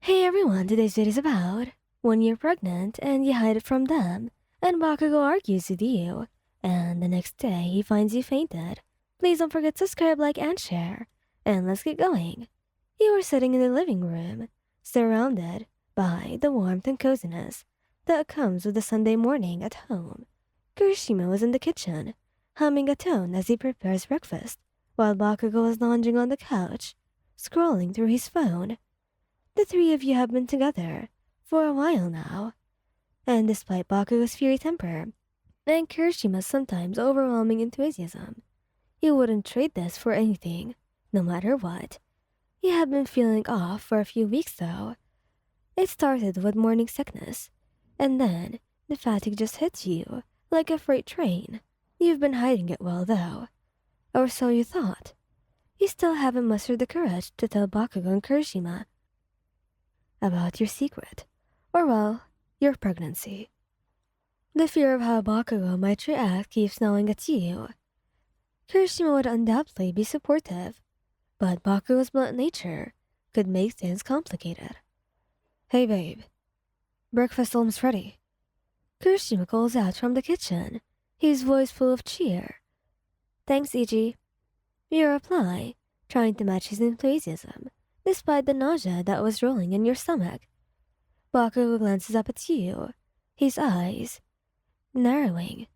Hey everyone, today's video is about when you're pregnant and you hide it from them, and Bakugo argues with you, and the next day he finds you fainted. Please don't forget to subscribe, like, and share. And let's get going. You were sitting in the living room, surrounded by the warmth and coziness that comes with a Sunday morning at home. Kirishima was in the kitchen, humming a tune as he prepares breakfast, while Bakugo was lounging on the couch, scrolling through his phone. The three of you have been together for a while now, and despite Bakugo's fiery temper and Kirishima's sometimes overwhelming enthusiasm, you wouldn't trade this for anything, no matter what. You have been feeling off for a few weeks though. It started with morning sickness, and then the fatigue just hits you like a freight train. You've been hiding it well though, or so you thought. You still haven't mustered the courage to tell Bakugo and Kirishima about your secret, or well, your pregnancy. The fear of how Bakugo might react keeps gnawing at you. Kirishima would undoubtedly be supportive, but Bakugo's blunt nature could make things complicated. Hey babe, breakfast almost ready. Kirishima calls out from the kitchen, his voice full of cheer. Thanks, Iji. You reply, trying to match his enthusiasm, despite the nausea that was rolling in your stomach. Bakugo glances up at you, his eyes narrowing.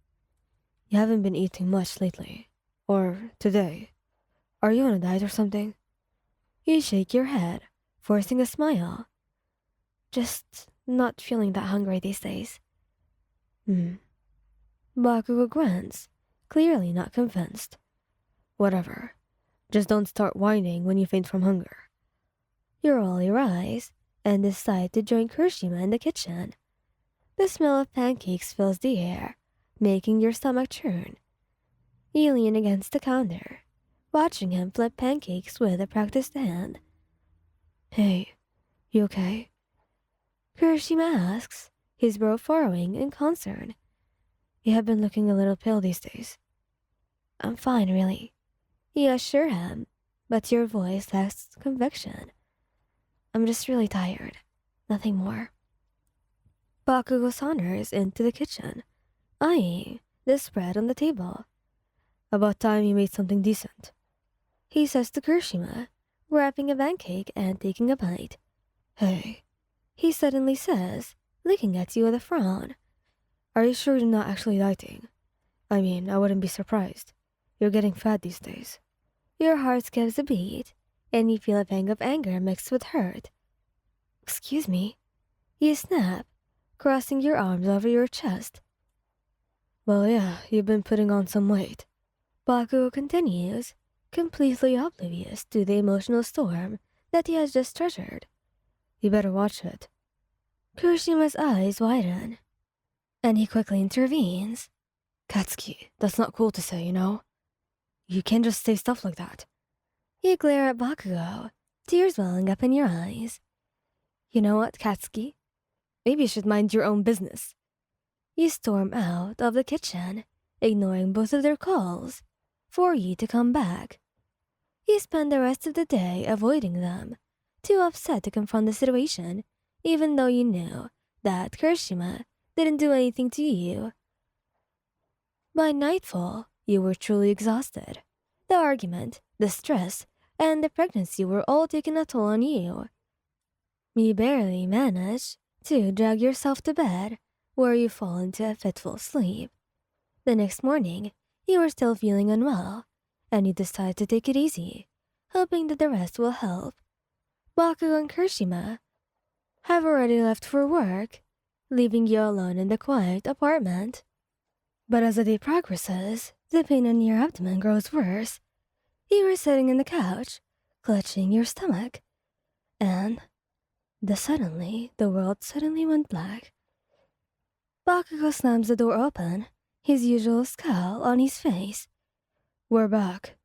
You haven't been eating much lately. Or today. Are you on a diet or something? You shake your head, forcing a smile. Just not feeling that hungry these days. Bakugo grunts, clearly not convinced. Whatever. Just don't start whining when you faint from hunger. You roll your eyes and decide to join Kirishima in the kitchen. The smell of pancakes fills the air, making your stomach churn. You lean against the counter, watching him flip pancakes with a practiced hand. Hey, you okay? Kirishima asks, his brow furrowing in concern. You have been looking a little pale these days. I'm fine, really. You assure him, but your voice lacks conviction. I'm just really tired. Nothing more. Bakugo saunters into the kitchen, eyeing the spread on the table. About time you made something decent, he says to Kirishima, wrapping a pancake and taking a bite. Hey, he suddenly says, looking at you with a frown. Are you sure you're not actually dieting? I mean, I wouldn't be surprised. You're getting fat these days. Your heart skips a beat, and you feel a pang of anger mixed with hurt. Excuse me? You snap, crossing your arms over your chest. Well, yeah, you've been putting on some weight. Bakugo continues, completely oblivious to the emotional storm that he has just treasured. You better watch it. Kirishima's eyes widen, and he quickly intervenes. Katsuki, that's not cool to say, you know? You can't just say stuff like that. You glare at Bakugo, tears welling up in your eyes. You know what, Katsuki? Maybe you should mind your own business. You storm out of the kitchen, ignoring both of their calls for you to come back. You spend the rest of the day avoiding them, too upset to confront the situation, even though you knew that Kirishima didn't do anything to you. By nightfall, you were truly exhausted. The argument, the stress, and the pregnancy were all taking a toll on you. You barely manage to drag yourself to bed, where you fall into a fitful sleep. The next morning, you are still feeling unwell, and you decide to take it easy, hoping that the rest will help. Bakugo and Kirishima have already left for work, leaving you alone in the quiet apartment. But as the day progresses, the pain in your abdomen grows worse. You are sitting on the couch, clutching your stomach, and the world suddenly went black. Bakugo slams the door open, his usual scowl on his face. We're back.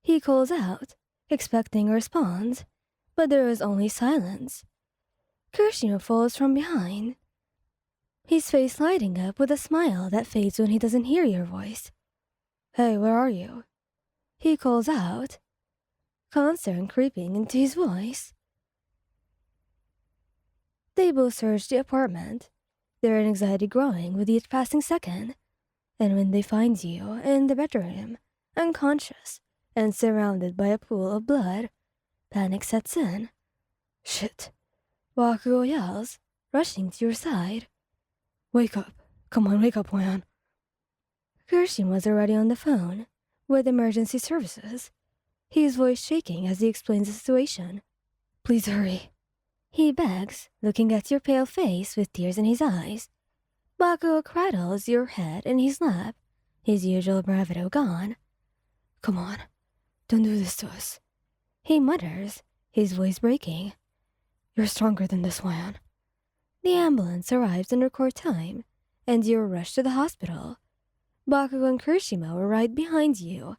He calls out, expecting a response, but there is only silence. Kirishima follows from behind, his face lighting up with a smile that fades when he doesn't hear your voice. Hey, where are you? He calls out, concern creeping into his voice. They both search the apartment, their anxiety growing with each passing second. And when they find you in the bedroom, unconscious and surrounded by a pool of blood, panic sets in. Shit. Bakugo yells, rushing to your side. Wake up. Come on, wake up, man. Kirsten was already on the phone with emergency services, his voice shaking as he explains the situation. Please hurry. He begs, looking at your pale face with tears in his eyes. Bakugo cradles your head in his lap, his usual bravado gone. Come on, don't do this to us. He mutters, his voice breaking. You're stronger than this, Wyan. The ambulance arrives in record time, and you're rushed to the hospital. Bakugo and Kirishima were right behind you.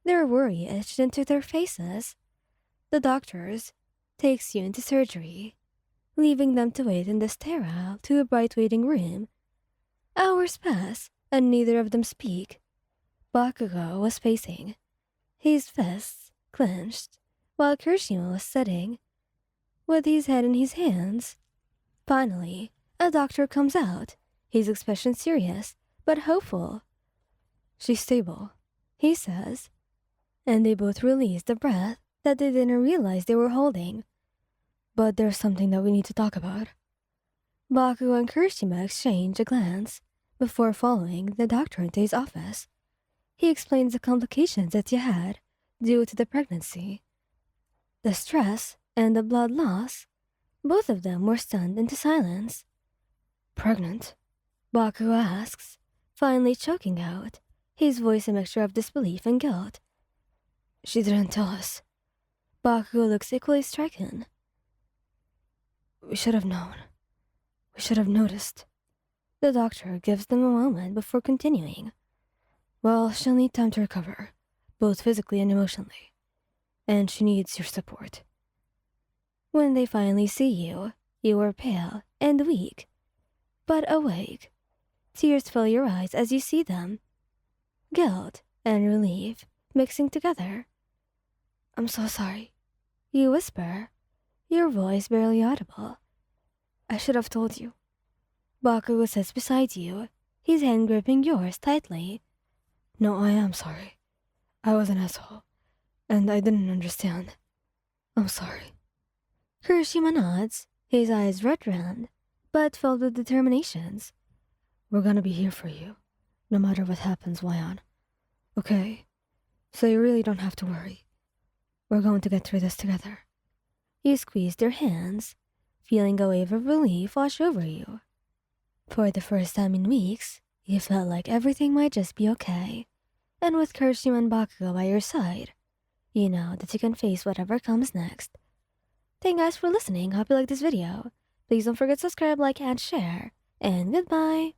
Their worry etched into their faces. The doctors takes you into surgery, leaving them to wait in the sterile, too-bright waiting room. Hours pass, and neither of them speak. Bakugo was pacing, his fists clenched, while Kirishima was sitting, with his head in his hands. Finally, a doctor comes out, his expression serious, but hopeful. She's stable, he says, and they both release the breath that they didn't realize they were holding. But there's something that we need to talk about. Bakugo and Kirishima exchange a glance before following the doctor into his office. He explains the complications that you had due to the pregnancy. The stress and the blood loss. Both of them were stunned into silence. Pregnant? Bakugo asks, finally choking out, his voice a mixture of disbelief and guilt. She didn't tell us. Bakugo looks equally stricken. We should have known. We should have noticed. The doctor gives them a moment before continuing. Well, she'll need time to recover, both physically and emotionally. And she needs your support. When they finally see you, you are pale and weak, but awake. Tears fill your eyes as you see them. Guilt and relief mixing together. I'm so sorry. You whisper, your voice barely audible. I should have told you. Bakugo sits beside you, his hand gripping yours tightly. No, I am sorry. I was an asshole, and I didn't understand. I'm sorry. Kirishima nods, his eyes red-rimmed, but filled with determinations. We're gonna be here for you, no matter what happens, Wyan. Okay? So you really don't have to worry. We're going to get through this together. You squeezed their hands, feeling a wave of relief wash over you. For the first time in weeks, you felt like everything might just be okay. And with Kirishima and Bakugo by your side, you know that you can face whatever comes next. Thank you guys for listening. Hope you liked this video. Please don't forget to subscribe, like, and share. And goodbye.